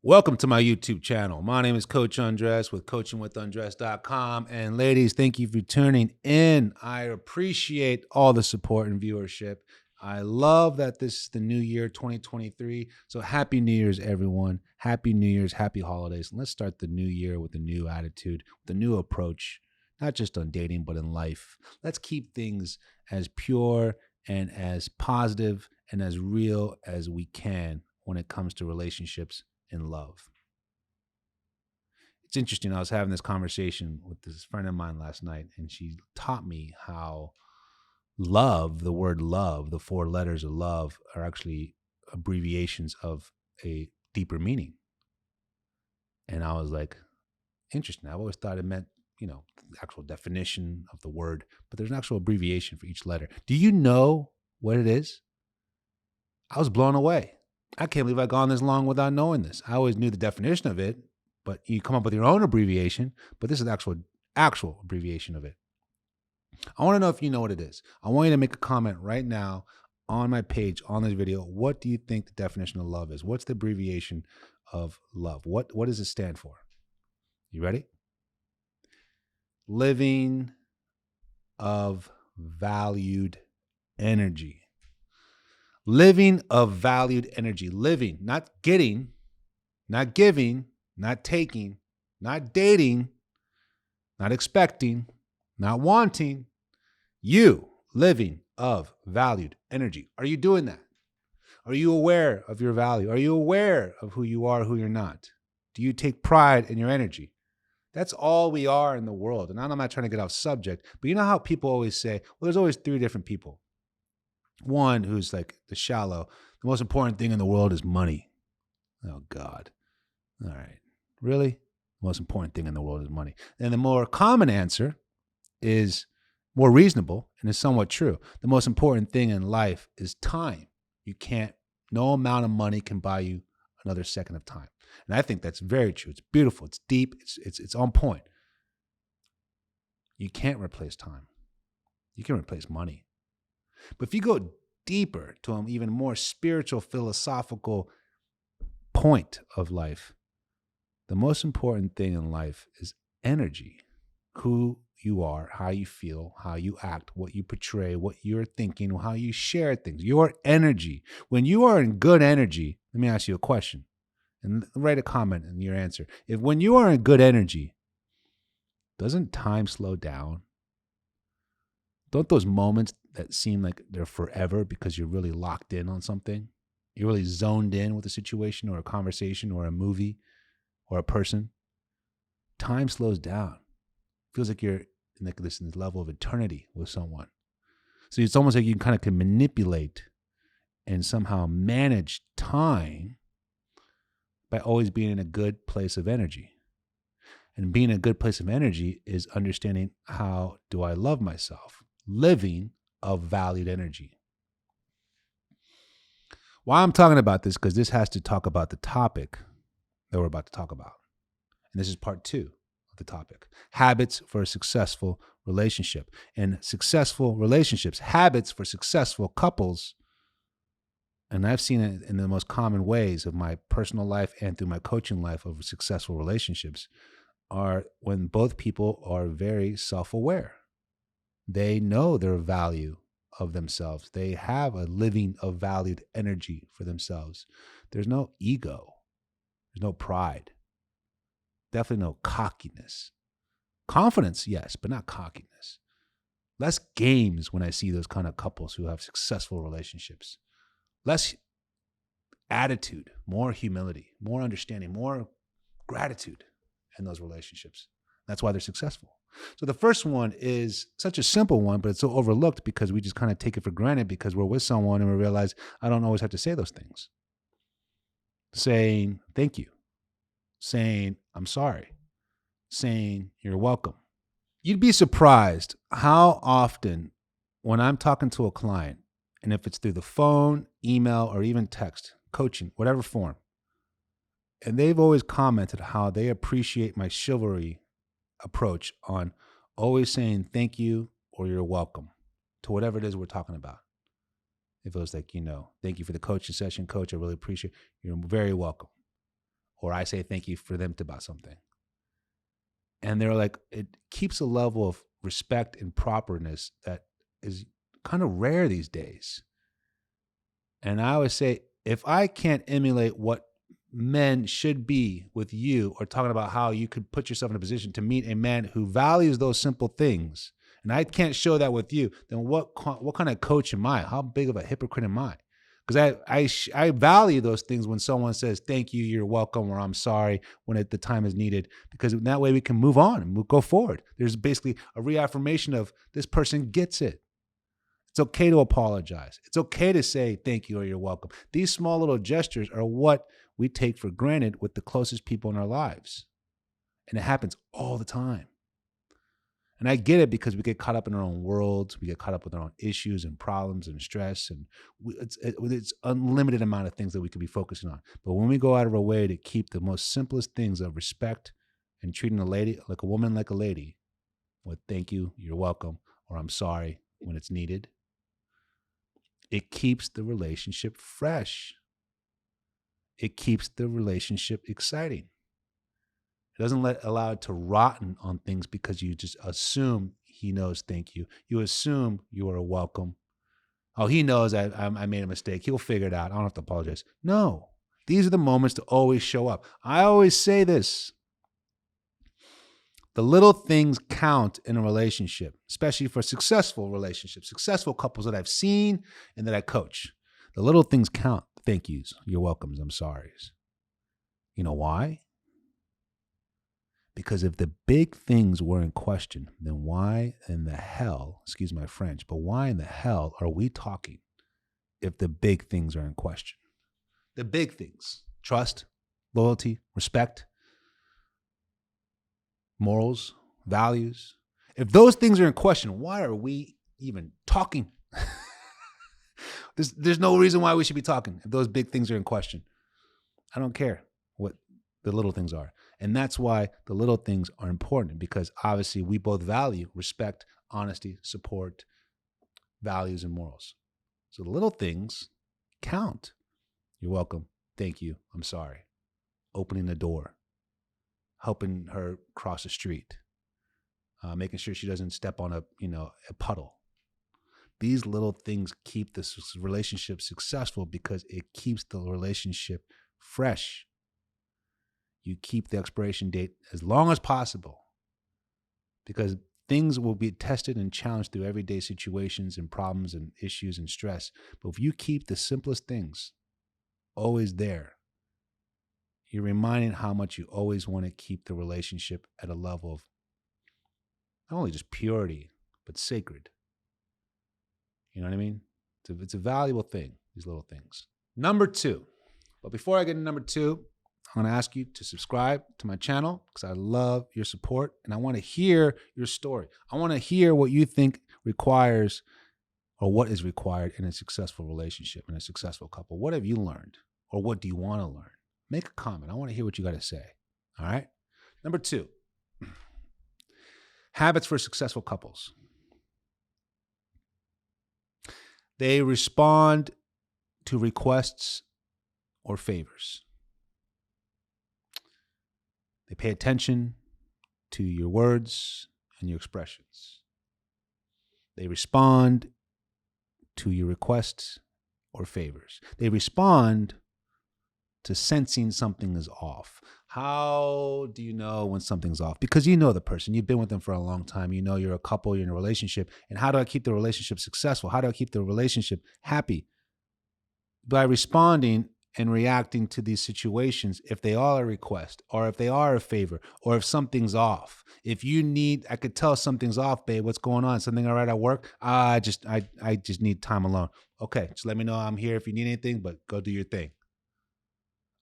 Welcome to my YouTube channel. My name is Coach Undress with coachingwithundress.com. And ladies, thank you for tuning in. I appreciate all the support and viewership. I love that this is the new year, 2023. So happy New Year's, everyone. Happy New Year's, happy holidays. And let's start the new year with a new attitude, with a new approach, not just on dating, but in life. Let's keep things as pure and as positive and as real as we can when it comes to relationships and love. It's interesting. I was having this conversation with this friend of mine last night, and she taught me how love, the word love, the four letters of love are actually abbreviations of a deeper meaning. And I was like, interesting. I've always thought it meant, the actual definition of the word, but there's an actual abbreviation for each letter. Do you know what it is? I was blown away. I can't believe I've gone this long without knowing this. I always knew the definition of it, but you come up with your own abbreviation, but this is the actual abbreviation of it. I want to know if you know what it is. I want you to make a comment right now on my page, on this video. What do you think the definition of love is? What's the abbreviation of love? What does it stand for? You ready? Living of valued energy. Living of valued energy. Living, not getting, not giving, not taking, not dating, not expecting, not wanting. You living of valued energy. Are you doing that? Are you aware of your value? Are you aware of who you are, who you're not? Do you take pride in your energy? That's all we are in the world. And I'm not trying to get off subject, but you know how people always say, well, there's always three different people. One who's like the shallow, the most important thing in the world is money. Oh, God. All right. Really? The most important thing in the world is money. And the more common answer is more reasonable and is somewhat true. The most important thing in life is time. No amount of money can buy you another second of time. And I think that's very true. It's beautiful. It's deep. It's on point. You can't replace time. You can replace money. But if you go deeper to an even more spiritual, philosophical point of life, the most important thing in life is energy. Who you are, how you feel, how you act, what you portray, what you're thinking, how you share things, your energy. When you are in good energy, let me ask you a question and write a comment in your answer. When you are in good energy, doesn't time slow down? Don't those moments that seem like they're forever because you're really locked in on something? You're really zoned in with a situation or a conversation or a movie or a person. Time slows down. Feels like you're in this level of eternity with someone. So it's almost like you kind of can manipulate and somehow manage time by always being in a good place of energy. And being in a good place of energy is understanding, how do I love myself? Living of valued energy. Why I'm talking about this, because this has to talk about the topic that we're about to talk about. And this is part 2 of the topic. Habits for a successful relationship. And successful relationships, habits for successful couples, and I've seen it in the most common ways of my personal life and through my coaching life of successful relationships, are when both people are very self-aware. They know their value of themselves. They have a living of valued energy for themselves. There's no ego. There's no pride. Definitely no cockiness. Confidence, yes, but not cockiness. Less games when I see those kind of couples who have successful relationships. Less attitude, more humility, more understanding, more gratitude in those relationships. That's why they're successful. So the first one is such a simple one, but it's so overlooked because we just kind of take it for granted because we're with someone and we realize I don't always have to say those things. Saying thank you, saying I'm sorry, saying you're welcome. You'd be surprised how often when I'm talking to a client, and if it's through the phone, email, or even text, coaching, whatever form, and they've always commented how they appreciate my chivalry approach on always saying thank you or you're welcome to whatever it is we're talking about. If it was like, thank you for the coaching session, coach, I really appreciate it. You're very welcome. or I say thank you for them about something. And they're like, it keeps a level of respect and properness that is kind of rare these days. And I always say, if I can't emulate what men should be with you, or talking about how you could put yourself in a position to meet a man who values those simple things, and I can't show that with you, then what kind of coach am I? How big of a hypocrite am I? Because I value those things when someone says, thank you, you're welcome, or I'm sorry when the time is needed, because that way we can move on and we'll go forward. There's basically a reaffirmation of this person gets it. It's okay to apologize. It's okay to say thank you or you're welcome. These small little gestures are what we take for granted with the closest people in our lives. And it happens all the time. And I get it, because we get caught up in our own worlds. We get caught up with our own issues and problems and stress. And it's unlimited amount of things that we could be focusing on. But when we go out of our way to keep the most simplest things of respect and treating a lady like a woman like a lady, with thank you, you're welcome, or I'm sorry when it's needed, it keeps the relationship fresh. It keeps the relationship exciting. It doesn't allow it to rotten on things because you just assume he knows thank you. You assume you are welcome. Oh, he knows I made a mistake. He'll figure it out. I don't have to apologize. No, these are the moments to always show up. I always say this. The little things count in a relationship, especially for successful relationships, successful couples that I've seen and that I coach. The little things count. Thank yous, you're welcomes, I'm sorries. You know why? Because if the big things were in question, then why in the hell, excuse my French, but why in the hell are we talking if the big things are in question? The big things: trust, loyalty, respect, morals, values. If those things are in question, why are we even talking? There's no reason why we should be talking if those big things are in question. I don't care what the little things are. And that's why the little things are important, because obviously we both value respect, honesty, support, values, and morals. So the little things count. You're welcome. Thank you. I'm sorry. Opening the door. Helping her cross the street. Making sure she doesn't step on a puddle. These little things keep this relationship successful because it keeps the relationship fresh. You keep the expiration date as long as possible, because things will be tested and challenged through everyday situations and problems and issues and stress. But if you keep the simplest things always there, you're reminding how much you always want to keep the relationship at a level of not only just purity, but sacred. You know what I mean? It's a valuable thing, these little things. Number 2. But before I get to number 2, I'm going to ask you to subscribe to my channel, because I love your support and I want to hear your story. I want to hear what you think requires, or what is required in a successful relationship, in a successful couple. What have you learned, or what do you want to learn? Make a comment. I want to hear what you got to say. All right. Number 2, habits for successful couples. They respond to requests or favors. They pay attention to your words and your expressions. They respond to your requests or favors. They respond to sensing something is off. How do you know when something's off? Because you know the person. You've been with them for a long time. You know you're a couple, you're in a relationship. And how do I keep the relationship successful? How do I keep the relationship happy? By responding and reacting to these situations, if they are a request, or if they are a favor, or if something's off. If you need, I could tell something's off, babe. What's going on? Something all right at work? I just need time alone. Okay, just let me know I'm here if you need anything, but go do your thing.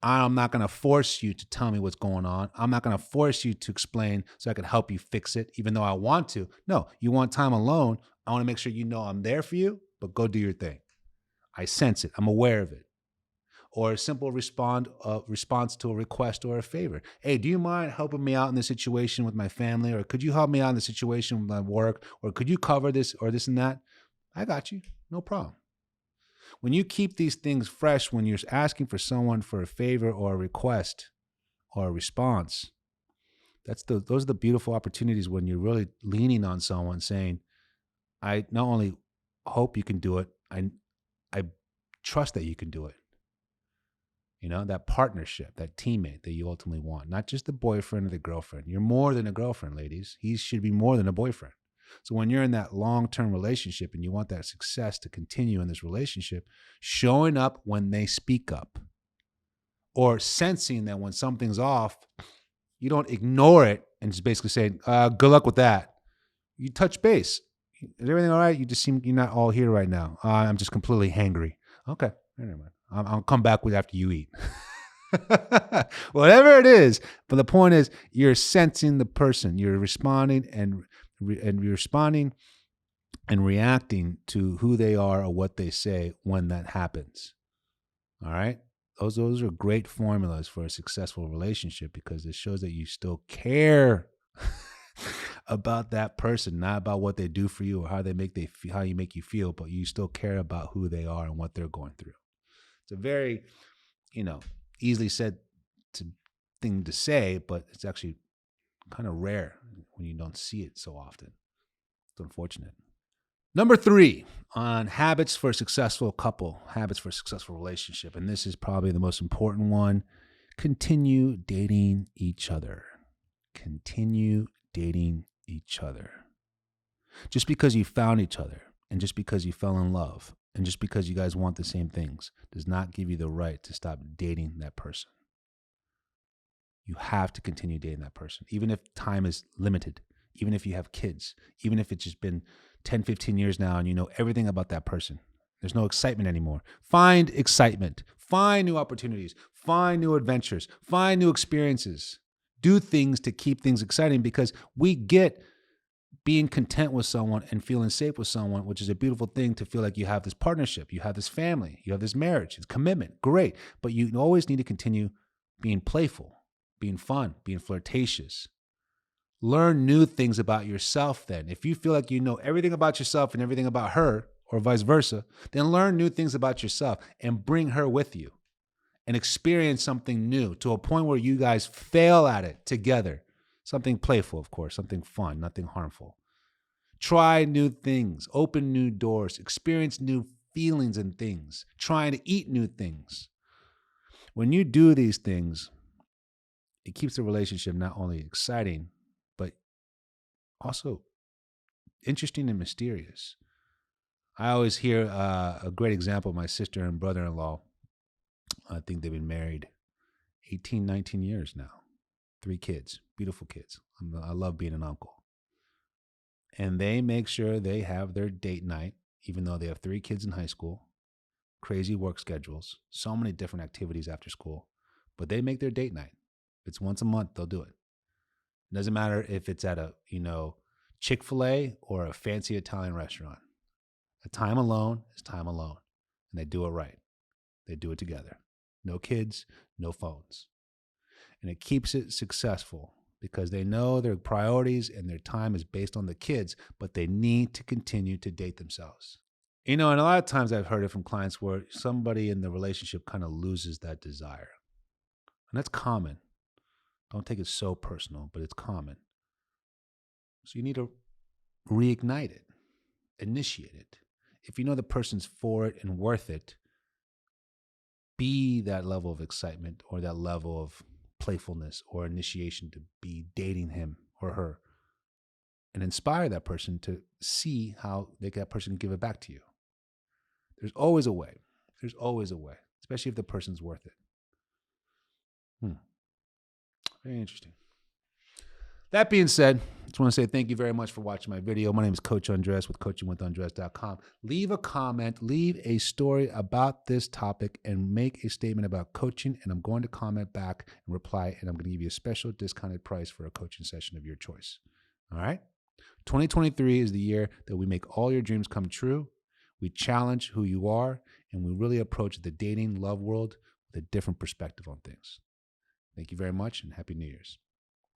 I'm not going to force you to tell me what's going on. I'm not going to force you to explain so I can help you fix it, even though I want to. No, you want time alone. I want to make sure you know I'm there for you, but go do your thing. I sense it. I'm aware of it. Or a simple response to a request or a favor. Hey, do you mind helping me out in this situation with my family? Or could you help me out in the situation with my work? Or could you cover this or this and that? I got you. No problem. When you keep these things fresh, when you're asking for someone for a favor or a request, or a response, those are the beautiful opportunities when you're really leaning on someone saying, I not only hope you can do it, I trust that you can do it. That partnership, that teammate that you ultimately want, not just the boyfriend or the girlfriend. You're more than a girlfriend, ladies. He should be more than a boyfriend. So when you're in that long-term relationship and you want that success to continue in this relationship, showing up when they speak up or sensing that when something's off, you don't ignore it and just basically say, good luck with that. You touch base. Is everything all right? You just seem you're not all here right now. I'm just completely hangry. Okay, never mind. I'll come back with after you eat. Whatever it is. But the point is, you're sensing the person. You're responding and you're responding and reacting to who they are or what they say when that happens. All right? Those are great formulas for a successful relationship because it shows that you still care about that person, not about what they do for you or how you make you feel, but you still care about who they are and what they're going through. It's a very, easily said thing to say, but it's actually kind of rare when you don't see it so often. It's unfortunate. Number 3 on habits for a successful couple, habits for a successful relationship, and this is probably the most important one. Continue dating each other. Continue dating each other. Just because you found each other and just because you fell in love and just because you guys want the same things does not give you the right to stop dating that person. You have to continue dating that person, even if time is limited, even if you have kids, even if it's just been 10, 15 years now and you know everything about that person. There's no excitement anymore. Find excitement. Find new opportunities. Find new adventures. Find new experiences. Do things to keep things exciting because we get being content with someone and feeling safe with someone, which is a beautiful thing to feel like you have this partnership, you have this family, you have this marriage, it's commitment. Great. But you always need to continue being playful, being fun, being flirtatious. Learn new things about yourself then. If you feel like you know everything about yourself and everything about her, or vice versa, then learn new things about yourself and bring her with you and experience something new to a point where you guys fail at it together. Something playful, of course, something fun, nothing harmful. Try new things, open new doors, experience new feelings and things, trying to eat new things. When you do these things, it keeps the relationship not only exciting, but also interesting and mysterious. I always hear a great example of my sister and brother-in-law. I think they've been married 18, 19 years now. 3 kids, beautiful kids. I love being an uncle. And they make sure they have their date night, even though they have 3 kids in high school, crazy work schedules, so many different activities after school. But they make their date night. If it's once a month, they'll do it. It doesn't matter if it's at a, Chick-fil-A or a fancy Italian restaurant. A time alone is time alone. And they do it right. They do it together. No kids, no phones. And it keeps it successful because they know their priorities and their time is based on the kids, but they need to continue to date themselves. And a lot of times I've heard it from clients where somebody in the relationship kind of loses that desire. And that's common. Don't take it so personal, but it's common. So you need to reignite it, initiate it. If you know the person's for it and worth it, be that level of excitement or that level of playfulness or initiation to be dating him or her and inspire that person to see how that person can give it back to you. There's always a way. There's always a way, especially if the person's worth it. Very interesting. That being said, I just want to say thank you very much for watching my video. My name is Coach Andres with coachingwithandres.com. Leave a comment, leave a story about this topic, and make a statement about coaching, and I'm going to comment back and reply, and I'm going to give you a special discounted price for a coaching session of your choice. All right? 2023 is the year that we make all your dreams come true. We challenge who you are, and we really approach the dating love world with a different perspective on things. Thank you very much, and Happy New Year's.